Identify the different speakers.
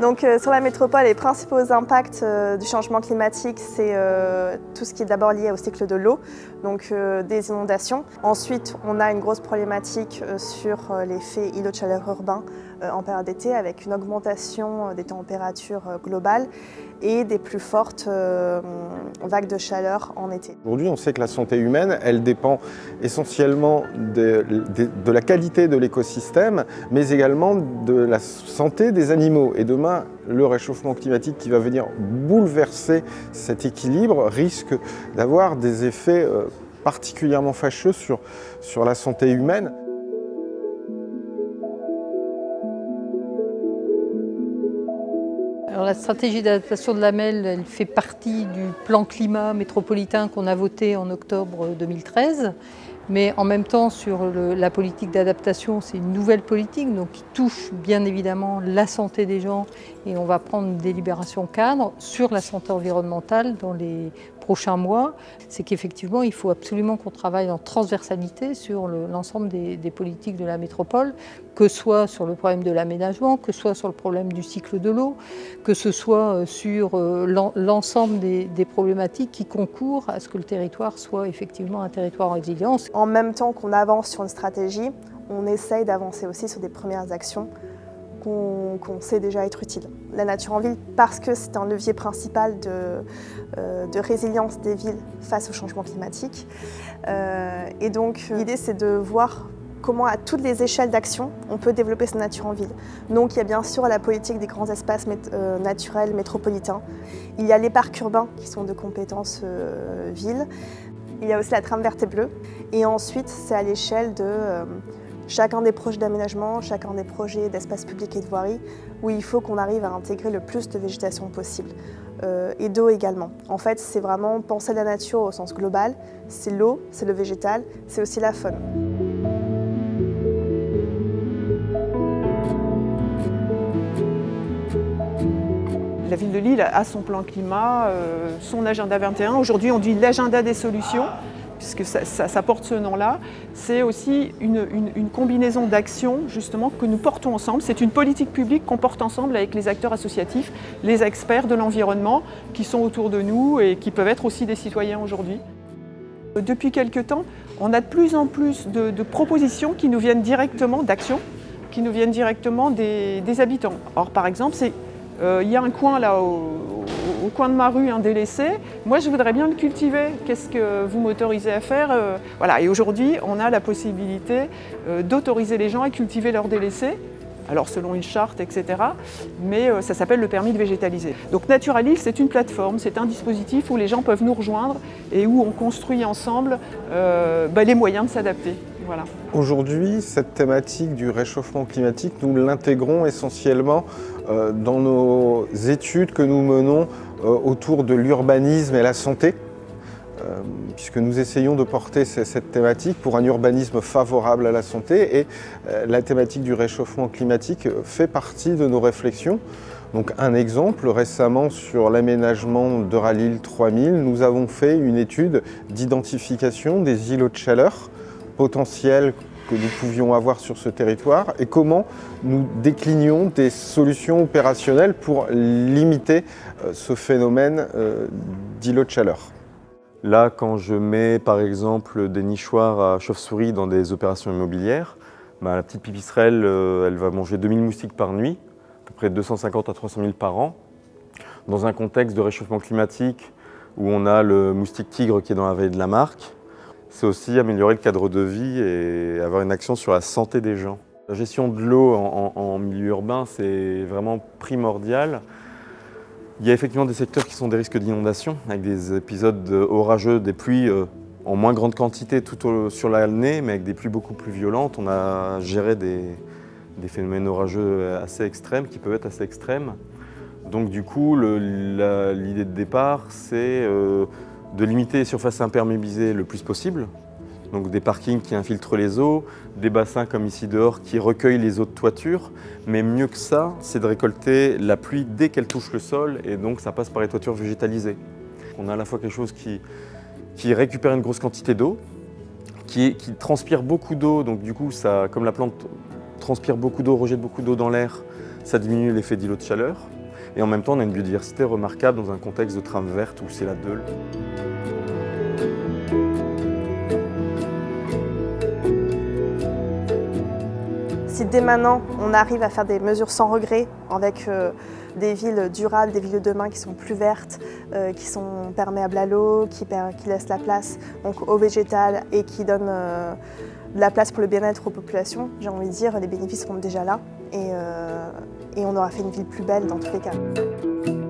Speaker 1: Donc sur la métropole, les principaux impacts du changement climatique, c'est tout ce qui est d'abord lié au cycle de l'eau, donc des inondations. Ensuite, on a une grosse problématique sur l'effet îlot de chaleur urbain en période d'été, avec une augmentation des températures globales et des plus fortes vagues de chaleur en été.
Speaker 2: Aujourd'hui, on sait que la santé humaine, elle dépend essentiellement de la qualité de l'écosystème, mais également de la santé des animaux. Et demain, le réchauffement climatique qui va venir bouleverser cet équilibre risque d'avoir des effets particulièrement fâcheux sur la santé humaine.
Speaker 3: Alors, la stratégie d'adaptation de la MEL, elle fait partie du plan climat métropolitain qu'on a voté en octobre 2013. Mais en même temps, sur la politique d'adaptation, c'est une nouvelle politique donc qui touche bien évidemment la santé des gens et on va prendre une délibération cadre sur la santé environnementale dans les prochains mois. C'est qu'effectivement, il faut absolument qu'on travaille en transversalité sur l'ensemble des politiques de la métropole, que ce soit sur le problème de l'aménagement, que ce soit sur le problème du cycle de l'eau, que ce soit sur l'ensemble des problématiques qui concourent à ce que le territoire soit effectivement un territoire résilient.
Speaker 1: En même temps qu'on avance sur une stratégie, on essaye d'avancer aussi sur des premières actions qu'on sait déjà être utiles. La nature en ville, parce que c'est un levier principal de résilience des villes face au changement climatique. Et donc l'idée c'est de voir comment à toutes les échelles d'action on peut développer cette nature en ville. Donc il y a bien sûr la politique des grands espaces naturels métropolitains. Il y a les parcs urbains qui sont de compétences ville. Il y a aussi la trame verte et bleue. Et ensuite c'est à l'échelle de chacun des projets d'aménagement, chacun des projets d'espace public et de voirie, où il faut qu'on arrive à intégrer le plus de végétation possible, et d'eau également. En fait, c'est vraiment penser la nature au sens global, c'est l'eau, c'est le végétal, c'est aussi la faune.
Speaker 4: La ville de Lille a son plan climat, son agenda 21. Aujourd'hui, on dit l'agenda des solutions, puisque ça porte ce nom-là. C'est aussi une combinaison d'actions justement que nous portons ensemble. C'est une politique publique qu'on porte ensemble avec les acteurs associatifs, les experts de l'environnement qui sont autour de nous et qui peuvent être aussi des citoyens aujourd'hui. Depuis quelques temps, on a de plus en plus de propositions qui nous viennent directement d'actions, qui nous viennent directement des habitants. Or, par exemple, il y a un coin là au coin de ma rue, un délaissé. Moi, je voudrais bien le cultiver. Qu'est-ce que vous m'autorisez à faire? Voilà. Et aujourd'hui, on a la possibilité d'autoriser les gens à cultiver leur délaissé. Alors selon une charte, etc. Mais ça s'appelle le permis de végétaliser. Donc Naturalis, c'est une plateforme, c'est un dispositif où les gens peuvent nous rejoindre et où on construit ensemble les moyens de s'adapter. Voilà.
Speaker 2: Aujourd'hui, cette thématique du réchauffement climatique, nous l'intégrons essentiellement dans nos études que nous menons autour de l'urbanisme et la santé, puisque nous essayons de porter cette thématique pour un urbanisme favorable à la santé et la thématique du réchauffement climatique fait partie de nos réflexions. Donc un exemple, récemment sur l'aménagement d'Euralille 3000, nous avons fait une étude d'identification des îlots de chaleur potentiels que nous pouvions avoir sur ce territoire et comment nous déclinions des solutions opérationnelles pour limiter ce phénomène d'îlots de chaleur.
Speaker 5: Là, quand je mets par exemple des nichoirs à chauves-souris dans des opérations immobilières, la petite pipistrelle, elle va manger 2000 moustiques par nuit, à peu près 250 à 300 000 par an. Dans un contexte de réchauffement climatique où on a le moustique tigre qui est dans la vallée de la Marque, c'est aussi améliorer le cadre de vie et avoir une action sur la santé des gens. La gestion de l'eau en milieu urbain, c'est vraiment primordial. Il y a effectivement des secteurs qui sont des risques d'inondation, avec des épisodes orageux, des pluies en moins grande quantité sur l'année, mais avec des pluies beaucoup plus violentes. On a géré des phénomènes orageux assez extrêmes, qui peuvent être assez extrêmes. Donc du coup, l'idée de départ, c'est de limiter les surfaces imperméabilisées le plus possible. Donc des parkings qui infiltrent les eaux, des bassins comme ici dehors qui recueillent les eaux de toiture. Mais mieux que ça, c'est de récolter la pluie dès qu'elle touche le sol et donc ça passe par les toitures végétalisées. On a à la fois quelque chose qui récupère une grosse quantité d'eau, qui transpire beaucoup d'eau, donc du coup, comme la plante transpire beaucoup d'eau, rejette beaucoup d'eau dans l'air, ça diminue l'effet d'îlot de chaleur. Et en même temps, on a une biodiversité remarquable dans un contexte de trame verte où c'est la Deule.
Speaker 1: Si dès maintenant on arrive à faire des mesures sans regret avec des villes durables, des villes de demain qui sont plus vertes, qui sont perméables à l'eau, qui laissent la place donc, au végétal et qui donnent de la place pour le bien-être aux populations, j'ai envie de dire, les bénéfices seront déjà là et on aura fait une ville plus belle dans tous les cas.